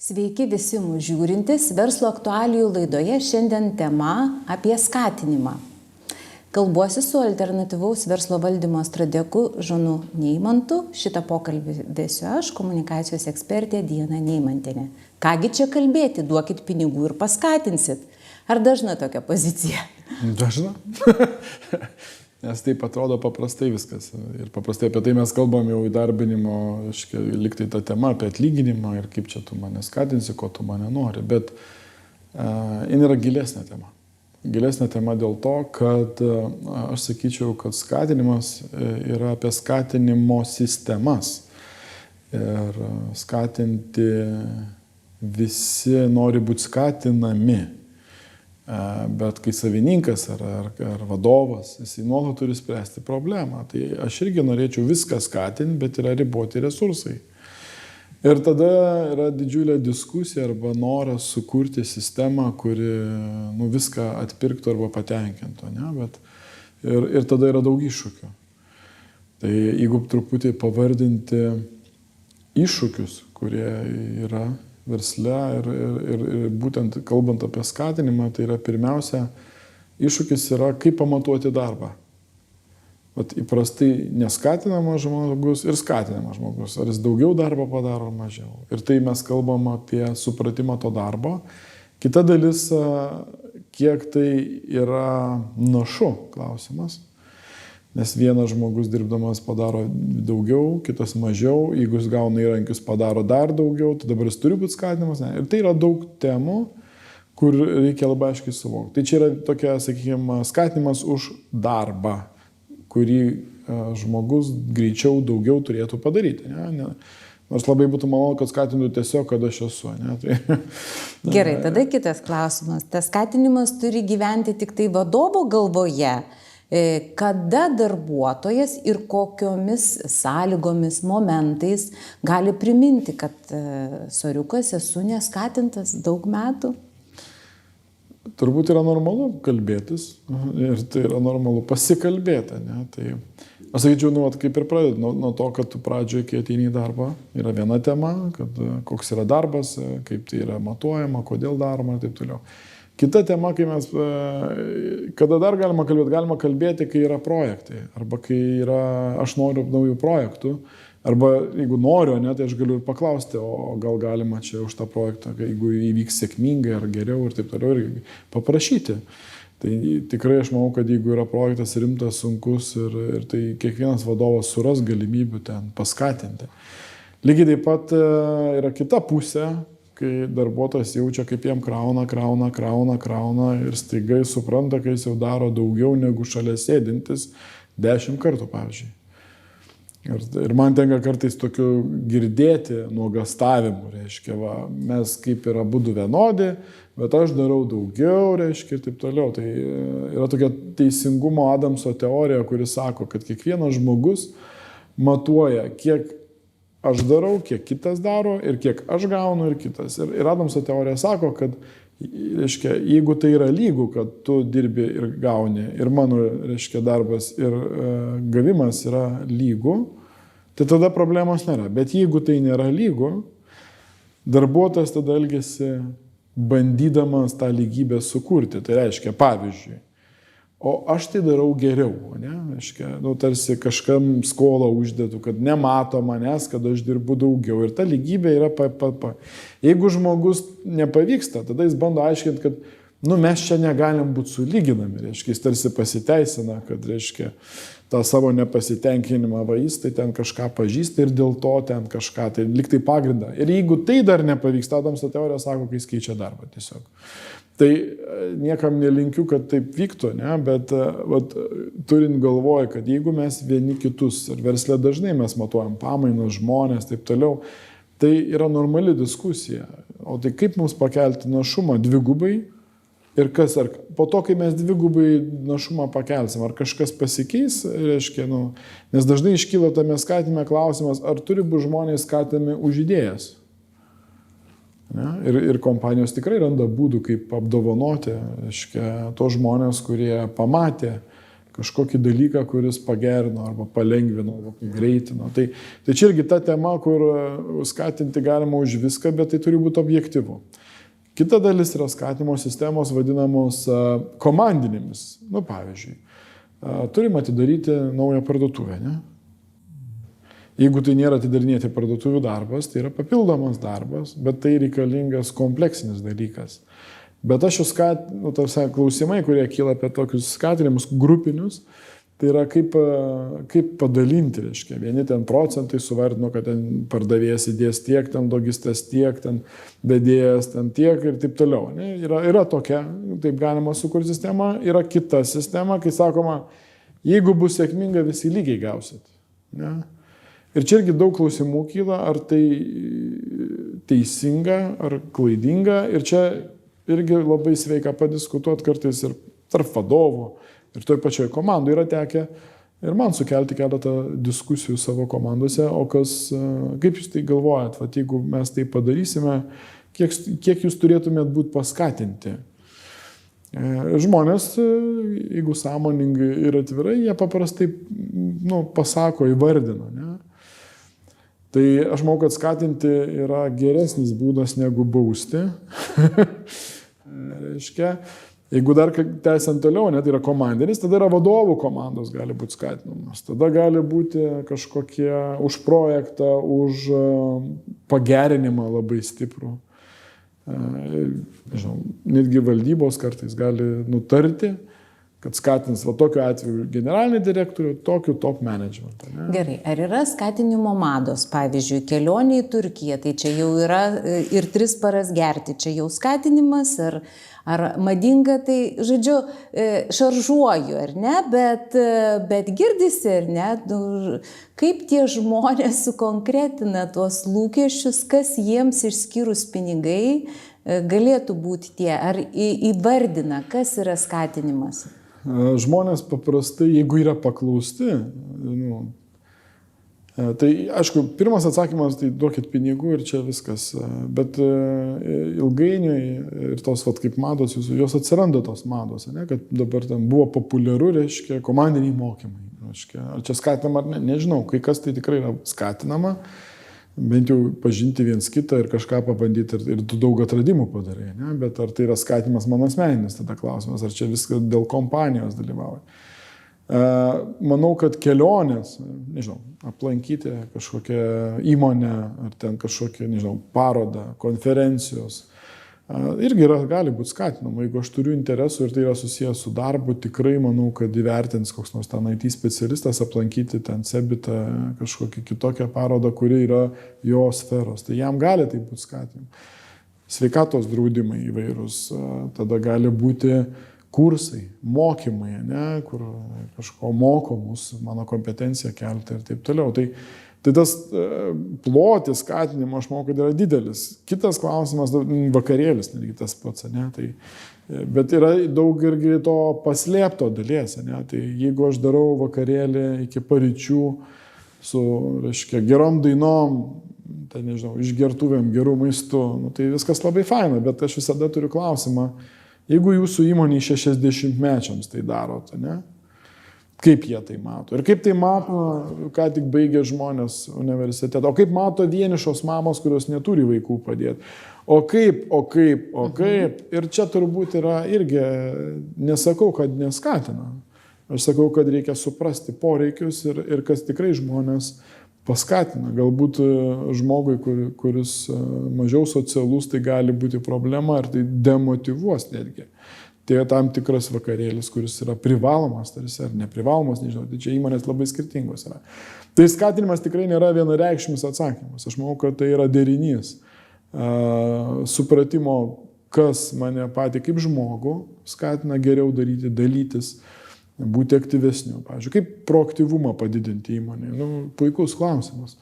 Sveiki visi mūsų žiūrintys, verslo aktualijų laidoje šiandien tema apie skatinimą. Kalbuosi su alternatyvaus verslo valdymo strategu Žanu Neimantu. Šitą pokalbį vesiu aš, komunikacijos ekspertė Diana Neimantienė. Kągi čia kalbėti, duokit pinigų ir paskatinsit. Ar dažna tokia pozicija? Dažna. Nes taip atrodo paprastai viskas. Ir paprastai apie tai mes kalbam jau įdarbinimo, liktai ta tema apie atlyginimą ir kaip čia tu mane skatinsi, ko tu mane nori. Bet jin yra gilesnė tema. Gilesnė tema dėl to, kad aš sakyčiau, kad skatinimas yra apie skatinimo sistemas. Ir skatinti visi nori būti skatinami. Bet kai savininkas ar vadovas, jisai nuolat turi spręsti problemą. Tai aš irgi norėčiau viską skatinti, bet yra riboti resursai. Ir tada yra didžiulė diskusija arba noras sukurti sistemą, kuri viską atpirktų arba patenkintų. Ne? Ir tada yra daug iššūkių. Tai jeigu truputį pavardinti iššūkius, kurie yra versle ir būtent kalbant apie skatinimą, tai yra pirmiausia, iššūkis yra, kaip pamatuoti darbą. Vat įprastai neskatinamas žmogus ir skatinamas žmogus. Ar jis daugiau darbo padaro ar mažiau. Ir tai mes kalbam apie supratimą to darbo. Kita dalis, kiek tai yra našu klausimas. Nes vienas žmogus dirbdamas padaro daugiau, kitas mažiau. Jeigu jis gauna įrankius, padaro dar daugiau, tai dabar jis turi būti skatinamas. Ne? Ir tai yra daug temų, kur reikia labai aiškiai suvokti. Tai čia yra tokia, sakykime, skatinimas už darbą, kurį žmogus greičiau daugiau turėtų padaryti. Ne? Nors labai būtų malonu, kad skatintų tiesiog, kad aš esu. Ne? Tai, Gerai, tada kitas klausimas. Tas skatinimas turi gyventi tik tai vadovo galvoje. Kada darbuotojas ir kokiomis sąlygomis, momentais gali priminti, kad soriukas, esu neskatintas daug metų? Turbūt yra normalu kalbėtis ir tai yra normalu pasikalbėti. Ne? Tai aš sakyčiau, kaip ir pradedu, nuo to, kad tu pradžioje, kai ateini į darbą, yra viena tema, kad koks yra darbas, kaip tai yra matuojama, kodėl daroma ir taip toliau. Kita tema, kai mes, kada dar galima kalbėti, kai yra projektai, arba kai yra, aš noriu naujų projektų, arba jeigu noriu, ne, tai aš galiu ir paklausti, o gal galima čia už tą projektą, jeigu įvyks sėkmingai ar geriau ir taip toliau, ir paprašyti. Tai tikrai aš manau, kad jeigu yra projektas rimtas, sunkus ir tai kiekvienas vadovas suras galimybių ten paskatinti. Lygiai taip pat yra kita pusė, kai darbuotojas jaučia, kaip jam krauna ir staiga jis supranta, kai jis jau daro daugiau negu šalia sėdintis 10 kartų, pavyzdžiui. Ir man tenka kartais tokių girdėti nuogastavimų, reiškia, mes kaip yra abudu vienodi, bet aš darau daugiau, reiškia, ir taip toliau. Tai yra tokia teisingumo Adamso teorija, kuri sako, kad kiekvienas žmogus matuoja, kiek aš darau, kiek kitas daro ir kiek aš gaunu ir kitas. Ir Adamso teorija sako, kad reiškia, jeigu tai yra lygu, kad tu dirbi ir gauni, ir mano reiškia, darbas ir gavimas yra lygu, tai tada problemos nėra. Bet jeigu tai nėra lygu, darbuotojas tada elgiasi bandydamas tą lygybę sukurti. Tai reiškia, pavyzdžiui, o aš tai darau geriau, ne? Aiškia, tarsi kažkam skolą uždėtų, kad nemato manęs, kad aš dirbu daugiau. Ir ta lygybė yra Jeigu žmogus nepavyksta, tada jis bando aiškinti, kad mes čia negalim būti sulyginami. Reiškia, jis tarsi pasiteisina, kad reiškia, tą savo nepasitenkinimą jis tai ten kažką pažįsta ir dėl to ten kažką, tai liktai pagrindą. Ir jeigu tai dar nepavyksta, Adamso teorija sako, kai jis keičia darbą tiesiog. Tai niekam nelinkiu, kad taip vyktų, ne? Bet turint galvoje, kad jeigu mes vieni kitus, ir versle dažnai mes matuojam pamainos, žmonės, taip toliau, tai yra normali diskusija. O tai kaip mums pakelti našumą dvigubai ir kas, ar po to, kai mes dvigubai našumą pakelsim, ar kažkas pasikeis, reiškia, nes dažnai iškyla tame skatinime klausimas, ar turi būti žmonės skatinami už idėjas. Ne? Ir kompanijos tikrai randa būdų, kaip apdovanoti tos žmonės, kurie pamatė, kažkokį dalyką, kuris pagerino arba palengvino, arba greitino. Tai čia irgi ta tema, kur skatinti galima už viską, bet tai turi būti objektyvu. Kita dalis yra skatinimo sistemos vadinamos komandinėmis. Pavyzdžiui, turim atidaryti naują parduotuvę, ne? Jeigu tai nėra atidarinėti parduotuvių darbas, tai yra papildomas darbas, bet tai reikalingas kompleksinis dalykas. Bet aš jūs klausimai, kurie kyla apie tokius skatinimus grupinius, tai yra kaip padalinti, reiškia. Vieni ten procentai suvardino, kad ten pardavėjas įdės tiek, ten logistas tiek, ten vedėjas ten tiek ir taip toliau. Ne? Yra tokia, taip galima sukurti sistema, yra kita sistema, kai sakoma, jeigu bus sėkminga, visi lygiai gausit. Ne? Ir čia irgi daug klausimų kyla, ar tai teisinga, ar klaidinga. Ir čia irgi labai sveika padiskutuoti kartais ir tarp vadovų, ir toj pačioj komandai yra tekę ir man sukelti keletą diskusijų savo komandose, o kaip jūs tai galvojat, jeigu mes tai padarysime, kiek jūs turėtumėt būti paskatinti. Žmonės, jeigu sąmoningai ir atvirai, jie paprastai pasako, įvardina. Ne? Tai aš manau, kad skatinti yra geresnis būdas negu bausti. Reiškia, jeigu dar tęsiant toliau, tai yra komandinis, tada yra vadovų komandos gali būti skatinamas. Tada gali būti kažkokie už projektą, už pagerinimą labai stiprų. Nežinau, netgi valdybos kartais gali nutarti, kad skatins tokiu atveju generalinį direktorių, tokiu top management. Ne? Gerai, ar yra skatinimo mados, pavyzdžiui, kelionė į Turkiją, tai čia jau yra ir 3 paras gerti, čia jau skatinimas, ar madinga, tai, žodžiu, šaržuoju, ar ne, bet girdisi, ar ne, kaip tie žmonės sukonkretina tuos lūkesčius, kas jiems išskyrus pinigai galėtų būti tie, ar įvardina, kas yra skatinimas? Žmonės paprastai, jeigu yra paklausti, tai aišku, pirmas atsakymas, tai duokit pinigų ir čia viskas, bet ilgainiui ir tos, kaip mados, jos atsiranda tos mados, ne? Kad dabar ten buvo populiaru, reiškia, komandiniai mokymai. Reiškia, ar čia skatinama ar ne, nežinau, kai kas tai tikrai yra skatinama, bent jau pažinti viens kitą ir kažką pabandyti ir tu daug atradimų padarai, ne? Bet ar tai yra skatinimas mano asmeninis, tada klausimas, ar čia viskas dėl kompanijos dalyvauja. Manau, kad kelionės, nežinau, aplankyti kažkokią įmonę ar ten kažkokią, nežinau, parodą, konferencijos, irgi gali būti skatinama. Jeigu aš turiu interesų ir tai yra susijęs su darbu, tikrai manau, kad įvertins koks nors ten IT specialistas aplankyti ten Cebitą kažkokią kitokią parodą, kuri yra jo sferos. Tai jam gali tai būti skatinama. Sveikatos draudimai įvairūs, tada gali būti kursai, mokymai, ne, kur kažko moko mus, mano kompetenciją kelti ir taip toliau. Tai tas plotis skatinimo, aš manau, kad yra didelis. Kitas klausimas, vakarėlis, netgi tas pats, ne? Bet yra daug irgi to paslėpto dalies. Ne? Tai jeigu aš darau vakarėlį iki paryčių su, reiškia, gerom dainom, tai nežinau, išgertuvėm, gerų maistų, tai viskas labai faina, bet aš visada turiu klausimą, jeigu jūsų įmonė 60-mečiams tai darot, ne? Kaip jie tai mato? Ir kaip tai mato, ką tik baigė žmonės universitetą? O kaip mato vienišos mamos, kurios neturi vaikų padėti? O kaip? Ir čia turbūt yra irgi, nesakau, kad neskatina. Aš sakau, kad reikia suprasti poreikius ir kas tikrai žmonės paskatina. Galbūt žmogui, kuris mažiau socialus, tai gali būti problema ir tai demotyvuos netgi. Tai tam tikras vakarėlis, kuris yra privalomas, tarsi, ar neprivalomas, nežinau, tai čia įmonės labai skirtingos yra. Tai skatinimas tikrai nėra vienareikšmis atsakymas. Aš manau, kad tai yra derinys supratimo, kas mane patį kaip žmogų skatina geriau daryti, dalytis, būti aktyvesniu. Pavyzdžiui, kaip proaktyvumą padidinti įmonėje. Puikus klausimas.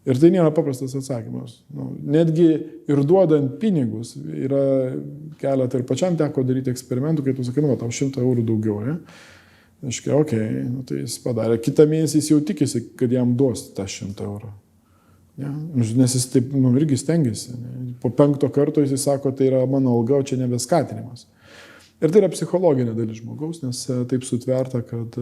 Ir tai nėra paprastas atsakymas. Netgi ir duodant pinigus yra keletą ir pačiam teko daryti eksperimentų, kai tu sakai, tau 100 eurų daugiau, ne? Aiškiai, tai jis padarė. Kitą mėnesį jis jau tikisi, kad jam duos tą 100 eurų. Ja? Nes jis taip, irgi stengiasi. Ne? Po 5 karto jis sako, tai yra mano alga, o čia nebeskatinimas. Ir tai yra psichologinė dalis žmogaus, nes taip sutverta, kad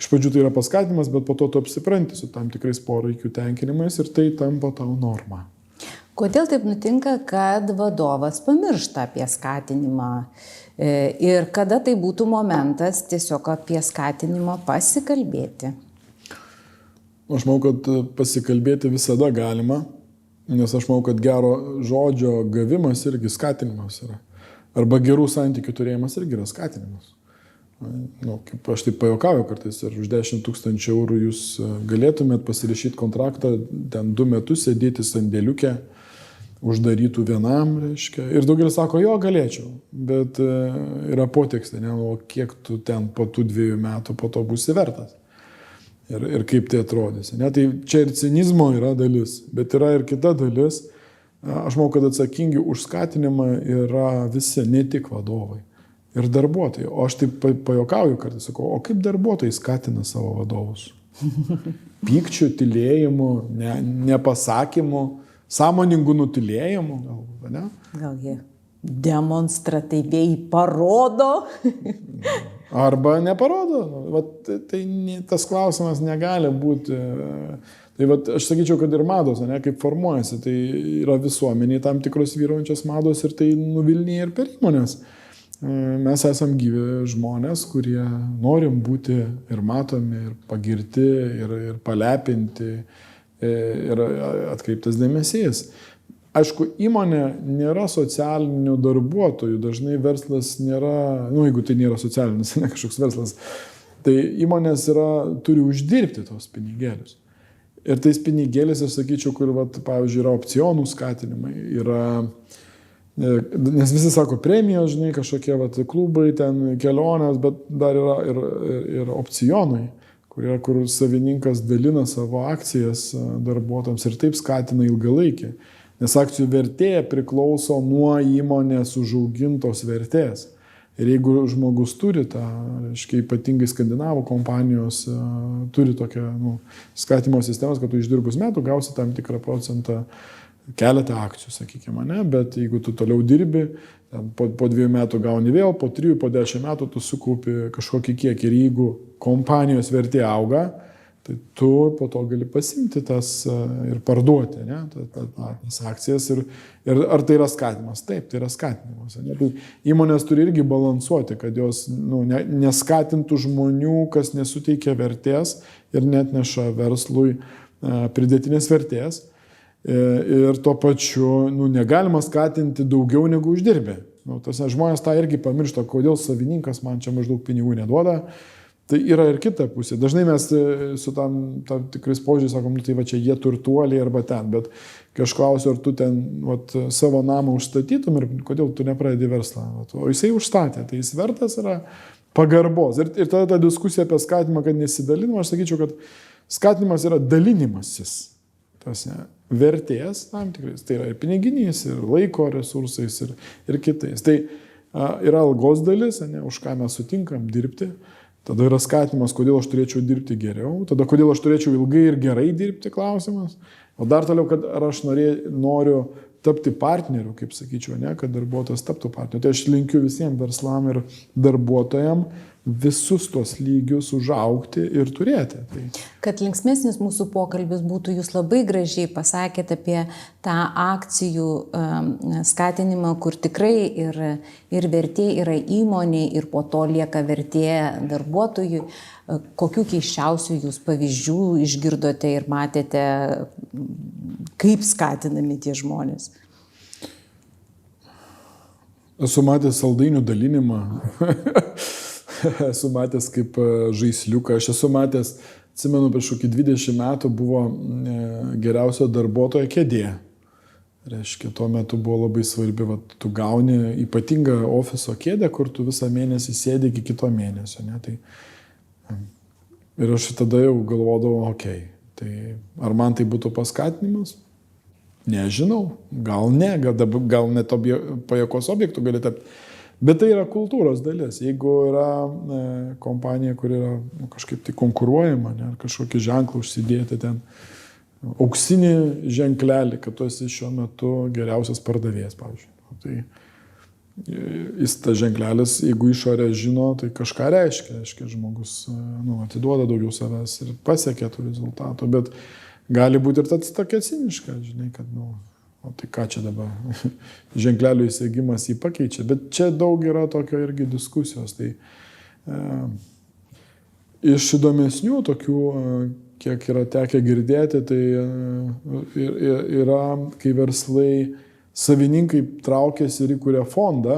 iš pradžių tai yra paskatinimas, bet po to tu apsipranti su tam tikrais poreikių tenkinimais ir tai tampa tavo norma. Kodėl taip nutinka, kad vadovas pamiršta apie skatinimą ir kada tai būtų momentas tiesiog apie skatinimą pasikalbėti? Aš manau, kad pasikalbėti visada galima, nes aš manau, kad gero žodžio gavimas irgi skatinimas yra. Arba gerų santykių turėjimas irgi yra skatinimas. Kaip aš taip pajuokauju kartais, ar už 10 000 eurų jūs galėtumėt pasirašyti kontraktą, ten 2 metus sėdėti sandėliuke, uždarytų vienam, reiškia. Ir daugelis sako, jo, galėčiau, bet yra potekstė, o kiek tu ten po tų 2 metų po to būsi vertas. Ir kaip tai atrodys. Tai čia ir cinizmo yra dalis, bet yra ir kita dalis. Aš manau, kad atsakingi už skatinimą yra visi, ne tik vadovai. Ir darbuotojai. O aš taip pajuokauju kartais, sakau, o kaip darbuotojai skatina savo vadovus? Pykčių, tylėjimu, nepasakymu, sąmoningų nutilėjimų, galbūt, ne? Gal jie demonstratyviai parodo? Arba neparodo. Tai tas klausimas negali būti. Tai aš sakyčiau, kad ir mados, kaip formuojasi, tai yra visuomeniai tam tikros vyraujančios mados ir tai nuvilnija ir per įmonės. Mes esam gyvi žmonės, kurie norim būti ir matomi, ir pagirti, ir palepinti, ir atkreiptas dėmesys. Aišku, įmonė nėra socialinių darbuotojų, dažnai verslas nėra, jeigu tai nėra socialinis, ne kažkoks verslas, tai įmonės turi uždirbti tos pinigėlius. Ir tais pinigėlis, aš sakyčiau, kur, pavyzdžiui, yra opcionų skatinimai, nes visi sako premijos, kažkokie klubai, ten kelionės, bet dar yra ir opcionai, kur savininkas dalina savo akcijas darbuotojams ir taip skatina ilgalaikį. Nes akcijų vertė priklauso nuo įmonės užaugintos vertės. Ir jeigu žmogus turi tą, ypatingai skandinavų kompanijos turi tokią skatimo sistemas, kad tu išdirbus metų gausi tam tikrą procentą, keletą akcijų, sakykime, ne? Bet jeigu tu toliau dirbi, po 2 metų gauni vėl, po 3, po 10 metų tu sukaupi kažkokį kiekį ir jeigu kompanijos vertė auga, tai tu po to gali pasimti tas ir parduoti, ne, tas akcijas. Ir ar tai yra skatinimas? Taip, tai yra skatinimas. Ne? Tai įmonės turi irgi balansuoti, kad jos neskatintų žmonių, kas nesuteikia vertės ir netneša verslui pridėtinės vertės. Ir tuo pačiu negalima skatinti daugiau negu uždirbė. Žmonės tą irgi pamiršta, kodėl savininkas man čia maždaug pinigų neduoda. Tai yra ir kita pusė. Dažnai mes su tam tikrais požiūriais sakom, tai čia jie turtuoliai arba ten, bet kai aš klausiu, ar tu ten savo namą užstatytum ir kodėl tu nepradedi verslą. O jisai užstatė, tai jis vertas yra pagarbos. Ir tada ta diskusija apie skatinimą, kad nesidalinimą, aš sakyčiau, kad skatinimas yra dalinimasis. Tas vertės tam tikrais. Tai yra ir piniginiais, ir laiko resursais, ir kitais. Tai yra algos dalis, už ką mes sutinkam dirbti. Tada yra skatinimas, kodėl aš turėčiau dirbti geriau, tada kodėl aš turėčiau ilgai ir gerai dirbti klausimas. O dar toliau, kad ar aš noriu tapti partneriu, kaip sakyčiau, ne, kad darbuotojas taptų partneriu. Tai aš linkiu visiems verslam ir darbuotojams visus tos lygius užaugti ir turėti. Tai. Kad linksmesnis mūsų pokalbis būtų, jūs labai gražiai pasakėte apie tą akcijų skatinimą, kur tikrai ir vertė yra įmonė ir po to lieka vertė darbuotojui. Kokių keiščiausių jūs pavyzdžių išgirdote ir matėte, kaip skatinami tie žmonės? Esu matęs saldainių dalinimą. Esu matęs kaip žaisliuką. Aš esu matęs, atsimenu, prieš kokį 20 metų buvo geriausio darbuotojo kėdė. Reiškia, tuo metu buvo labai svarbi, tu gauni ypatingą ofiso kėdę, kur tu visą mėnesį sėdi iki kito mėnesio. Ne? Tai, ir aš tada jau galvodavau, tai ar man tai būtų paskatinimas? Nežinau, gal ne, gal net pajuokos objektų gali tapti. Bet tai yra kultūros dalis. Jeigu yra kompanija, kur yra kažkaip tai konkuruojama, ne, ar kažkokį ženklą užsidėti ten, auksinį ženklelį, kad tu esi šiuo metu geriausias pardavėjas, pavyzdžiui. Tai jis tas ženklelis, jeigu išorė žino, tai kažką reiškia žmogus atiduoda daugiau savęs ir pasiekia tų rezultatų, bet gali būti ir tokia ciniška, žinai, kad, o tai ką čia dabar, ženklelių įsiegimas jį pakeičia, bet čia daug yra tokio irgi diskusijos, tai iš įdomesnių tokių, kiek yra tekę girdėti, tai yra, kai verslai savininkai traukėsi ir įkūrė fondą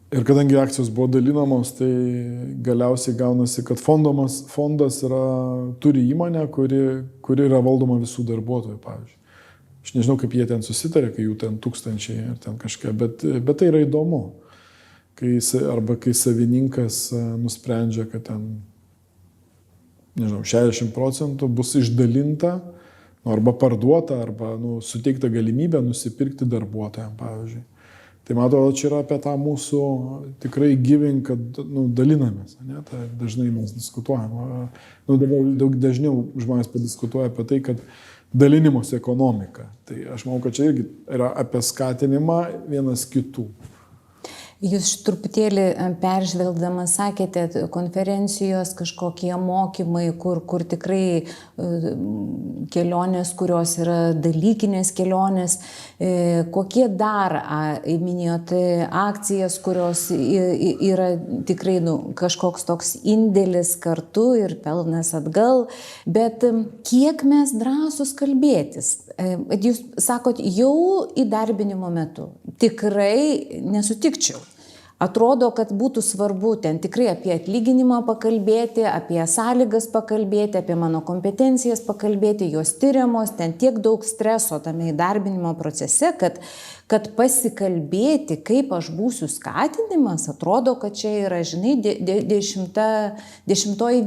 ir kadangi akcijos buvo dalinamos, tai galiausiai gaunasi, kad fondas turi įmonę, kuri yra valdoma visų darbuotojų, pavyzdžiui. Aš nežinau, kaip jie ten susitarė, kai jų ten tūkstančiai ir ten kažką, bet tai yra įdomu. Kai savininkas nusprendžia, kad ten, nežinau, 60% bus išdalinta, arba parduota, arba suteikta galimybė nusipirkti darbuotojams, pavyzdžiui. Tai man atrodo, čia yra apie tą mūsų tikrai giving, kad dalinamės. Ne? Tai dažnai mes diskutuojam. Daug dažniau žmonės padiskutuoja apie tai, kad dalinimosi ekonomika. Tai aš manau, kad čia irgi yra apie skatinimą vienas kitų. Jūs truputėlį peržvelgdamas sakėte, konferencijos, kažkokie mokymai, kur tikrai kelionės, kurios yra dalykinės kelionės, kokie dar, minėjot, akcijas, kurios yra tikrai kažkoks toks indėlis kartu ir pelnas atgal, bet kiek mes drąsūs kalbėtis? Jūs sakot, jau įdarbinimo metu tikrai nesutikčiau. Atrodo, kad būtų svarbu ten tikrai apie atlyginimą pakalbėti, apie sąlygas pakalbėti, apie mano kompetencijas pakalbėti, jos tyriamos, ten tiek daug streso tame įdarbinimo procese, kad pasikalbėti, kaip aš būsiu skatinimas, atrodo, kad čia yra, žinai, 10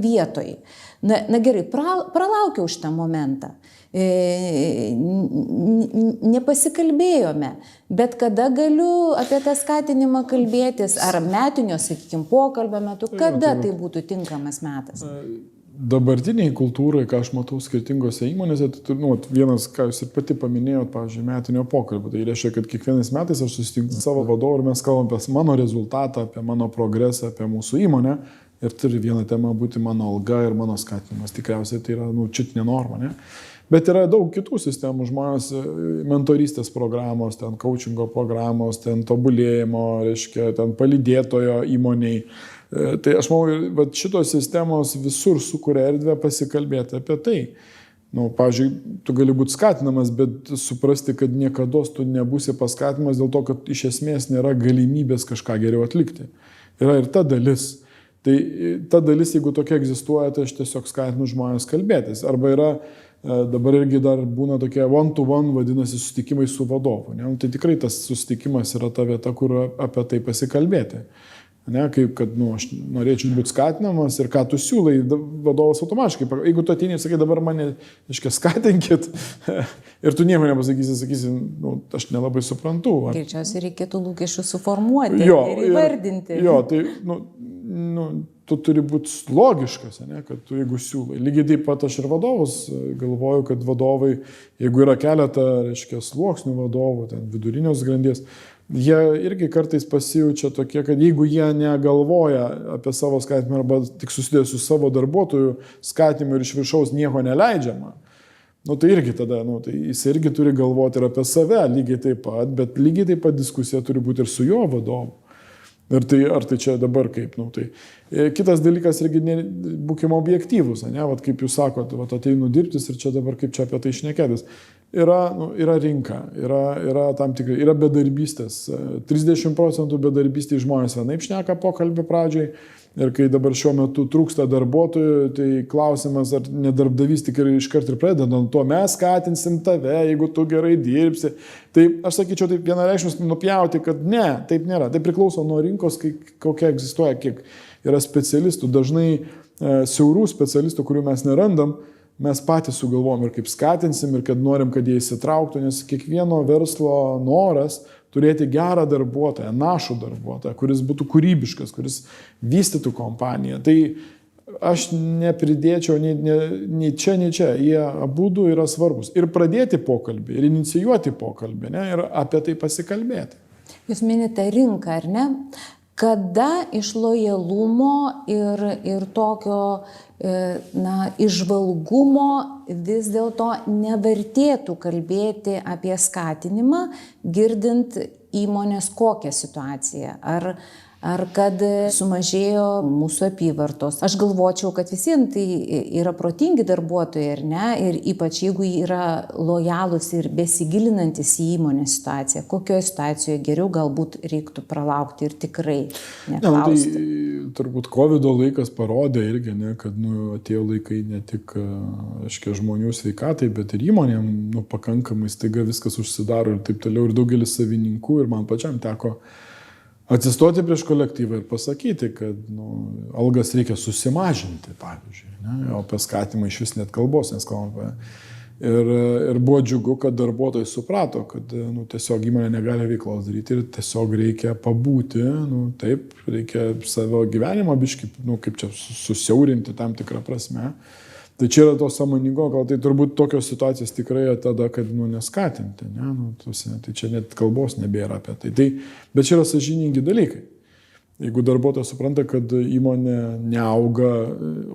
vietoj. Na gerai, pralaukiau šitą momentą. Nepasikalbėjome, bet kada galiu apie tą skatinimą kalbėtis, ar metinio, sakykime, pokalbio metu, kada tai būtų tinkamas metas? Dabartiniai kultūrai, ką aš matau skirtingose įmonėse, tai vienas, ką jūs ir pati paminėjot, pavyzdžiui, metinio pokalbio, tai reiškia, kad kiekvienais metais aš susitinku savo vadovą ir mes kalbam apie mano rezultatą, apie mano progresą, apie mūsų įmonę ir turi viena tema būti mano alga ir mano skatinimas. Tikriausiai tai yra čiutinė norma, ne? Bet yra daug kitų sistemų, žmonės, mentorystės programos, ten coachingo programos, ten tobulėjimo, reiškia, ten palydėtojo įmoniai. Tai aš manau, šitos sistemos visur sukuria erdvę pasikalbėti apie tai. Pavyzdžiui, tu gali būti skatinamas, bet suprasti, kad niekados tu nebūsi paskatinamas dėl to, kad iš esmės nėra galimybės kažką geriau atlikti. Yra ir ta dalis. Tai ta dalis, jeigu tokia egzistuoja, tai aš tiesiog skatinu žmonės kalbėtis. Arba yra dabar irgi dar būna tokie one-to-one, vadinasi, susitikimai su vadovu. Ne? Tai tikrai tas susitikimas yra ta vieta, kur apie tai pasikalbėti. Ne? Kaip, kad aš norėčiau būti skatinamas ir ką tu siūlai, vadovas automatiškai. Jeigu tu ateini ir sakai, dabar mane, skatinkit ir tu nieko nepasakysi, aš nelabai suprantu. Greičiausiai reikėtų lūkesčių suformuoti ir įvardinti. Jo, tai, tu turi būti logiškas, ne, kad tu jeigu siūlai. Lygiai taip pat aš ir vadovus galvoju, kad vadovai, jeigu yra keletą, sluoksnių vadovų, ten vidurinios grandies, jie irgi kartais pasijaučia tokie, kad jeigu jie negalvoja apie savo skatinimą arba tik susidėjo su savo darbuotojų skatinimu ir iš viršaus nieko neleidžiama, tai irgi tada, tai jis irgi turi galvoti ir apie save lygiai taip pat, bet lygiai taip pat diskusija turi būti ir su jo vadovu. Ar tai čia dabar kaip? Kitas dalykas irgi būkime objektyvūs, ne? Kaip jūs sakot, ateinu dirbtis ir čia dabar kaip čia apie tai šnekėtis. Yra rinka, yra tam tikrai, yra bedarbystės. 30% bedarbystė žmonės vienaip šneka pokalbio pradžiai ir kai dabar šiuo metu trūksta darbuotojų, tai klausimas, ar nedarbdavys tik ir iškart ir pradeda, to mes skatinsim tave, jeigu tu gerai dirbsi. Tai aš sakyčiau, taip vienareikšmiškai nupjauti, kad ne, taip nėra. Tai priklauso nuo rinkos, kokia egzistuoja, kiek yra specialistų. Dažnai siaurų specialistų, kurių mes nerandam, mes patys sugalvom ir kaip skatinsim ir kad norim, kad jie įsitrauktų, nes kiekvieno verslo noras turėti gerą darbuotoją, našų darbuotoją, kuris būtų kūrybiškas, kuris vystytų kompaniją. Tai aš nepridėčiau nei čia, nei čia. Jie abudu yra svarbus. Ir pradėti pokalbį, ir inicijuoti pokalbį, ne, ir apie tai pasikalbėti. Jūs minite rinką, ar ne? Kada iš lojalumo ir tokio įžvalgumo vis dėlto nevertėtų kalbėti apie skatinimą, girdint įmonės kokią situaciją? Ar kad sumažėjo mūsų apyvartos? Aš galvočiau, kad visiems tai yra protingi darbuotojai, ar ne? Ir ypač jeigu yra lojalūs ir besigilinantis į įmonės situaciją. Kokioje situacijoje geriau galbūt reiktų pralaukti ir tikrai neklausti? Tai turbūt COVID laikas parodė irgi, ne, kad atėjo laikai ne tik žmonių sveikatai, bet ir įmonėm pakankamai staiga viskas užsidaro ir taip toliau. Ir daugelis savininkų ir man pačiam teko atsistoti prieš kolektyvą ir pasakyti, kad algas reikia susimažinti, pavyzdžiui, ne? O apie skatimą iš vis net kalbos neskalbame. Ir buvo džiugu, kad darbuotojai suprato, kad tiesiog įmonė negali veiklos daryti ir tiesiog reikia pabūti, taip, reikia savo gyvenimą biškį, kaip čia susiaurinti tam tikrą prasme. Tai čia yra to sąmoningo, gal tai turbūt tokios situacijos tikrai tada, kad neskatinti, ne? Tai čia net kalbos nebėra apie tai. Bet čia yra sąžiningi dalykai. Jeigu darbuotojas supranta, kad įmonė neauga,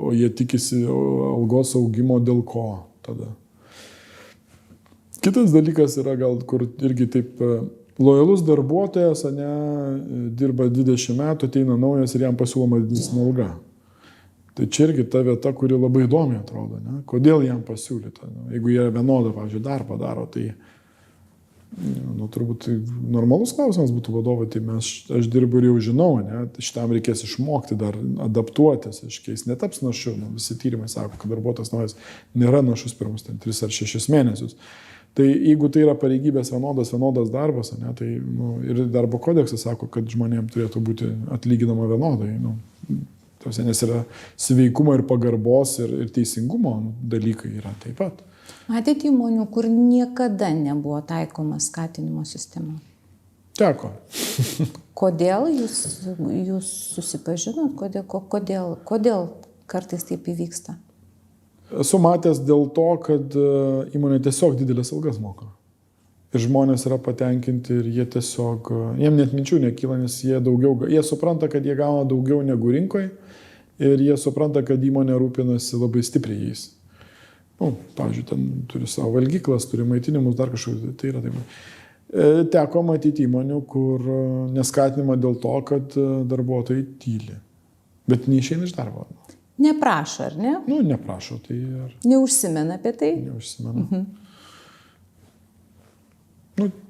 o jie tikisi algos augimo, dėl ko tada? Kitas dalykas yra gal, kur irgi taip lojalus darbuotojas, dirba 20 metų, ateina naujas ir jam pasiūloma didesnė alga. Tai čia irgi ta vieta, kuri labai įdomi atrodo, ne? Kodėl jam pasiūlyta? Jeigu jie vienodą, pavyzdžiui, darbą daro, tai turbūt normalus klausimas būtų vadovai, tai aš dirbu ir jau žinau, ne? Šitam reikės išmokti dar, adaptuotis, jis netaps našu, visi tyrimai sako, kad darbuotojas naujas nėra našus pirmus 3 ar 6 mėnesius. Tai jeigu tai yra pareigybės vienodas darbas, ne, tai ir darbo kodeksas sako, kad žmonėms turėtų būti atlyginama vienodai. Nes yra sveikumo ir pagarbos ir teisingumo dalykai yra taip pat. Matėte įmonių, kur niekada nebuvo taikoma skatinimo sistema? Teko. Kodėl jūs susipažinot? Kodėl kartais taip įvyksta? Esu matęs dėl to, kad įmonė tiesiog didelės algas moka. Ir žmonės yra patenkinti ir jie tiesiog, jiem net minčių nekyla, nes jie supranta, kad jie gauna daugiau negu rinkoje ir jie supranta, kad įmonė rūpinasi labai stipriai jais. Pavyzdžiui, ten turi savo valgyklas, turi maitinimus, dar kažkokį, tai yra taip. Teko matyti įmonių, kur neskatinima dėl to, kad darbuotojai tyli, bet neišeina iš darbo. Neprašo, ar ne? Neprašo, tai ir... Neužsimena apie tai? Neužsimena.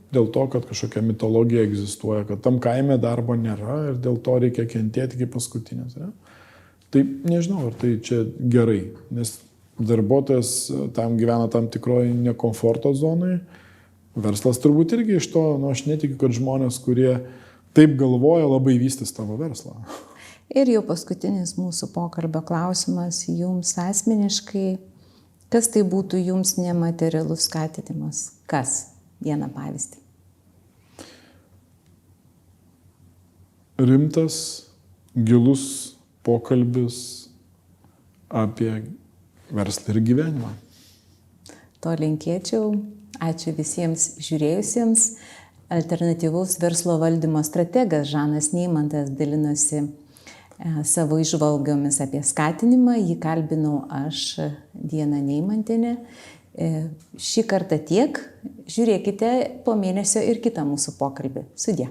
Dėl to, kad kažkokia mitologija egzistuoja, kad tam kaime darbo nėra ir dėl to reikia kentėti iki paskutinės. Ne? Tai nežinau, ar tai čia gerai, nes darbuotojas tam gyvena tam tikroje nekomforto zonoje. Verslas turbūt irgi iš to, aš netikiu, kad žmonės, kurie taip galvoja, labai vystys tavo verslą. Ir jau paskutinis mūsų pokalbio klausimas jums asmeniškai. Kas tai būtų jums nematerialus skatinimas? Kas? Vieną pavyzdį. Rimtas, gilus pokalbis apie verslą ir gyvenimą. To linkėčiau. Ačiū visiems žiūrėjusiems. Alternatyvaus verslo valdymo strategas Žanas Neimantas dalinosi savo įžvalgomis apie skatinimą. Jį kalbinau aš, Diana Neimantienė. Šį kartą tiek. Žiūrėkite po mėnesio ir kitą mūsų pokalbį. Sudie.